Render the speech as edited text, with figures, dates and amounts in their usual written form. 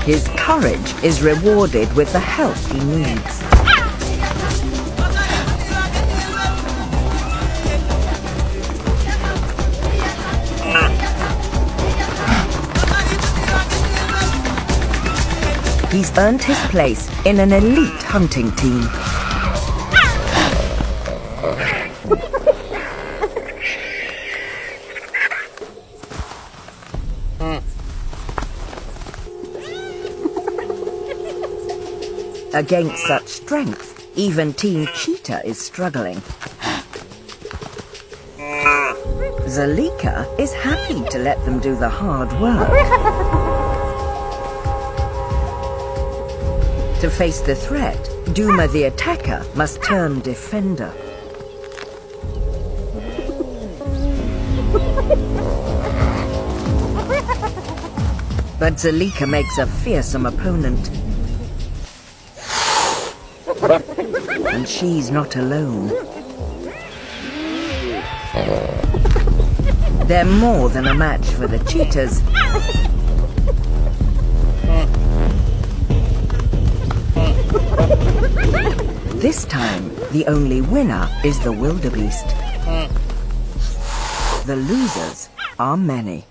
His courage is rewarded with the help he needs. He's earned his place in an elite hunting team. Against such strength, even Team Cheetah is struggling. Zalika is happy to let them do the hard work. To face the threat, Duma the attacker must turn defender. But Zalika makes a fearsome opponent. And she's not alone. They're more than a match for the cheetahs. This time, the only winner is the wildebeest. The losers are many.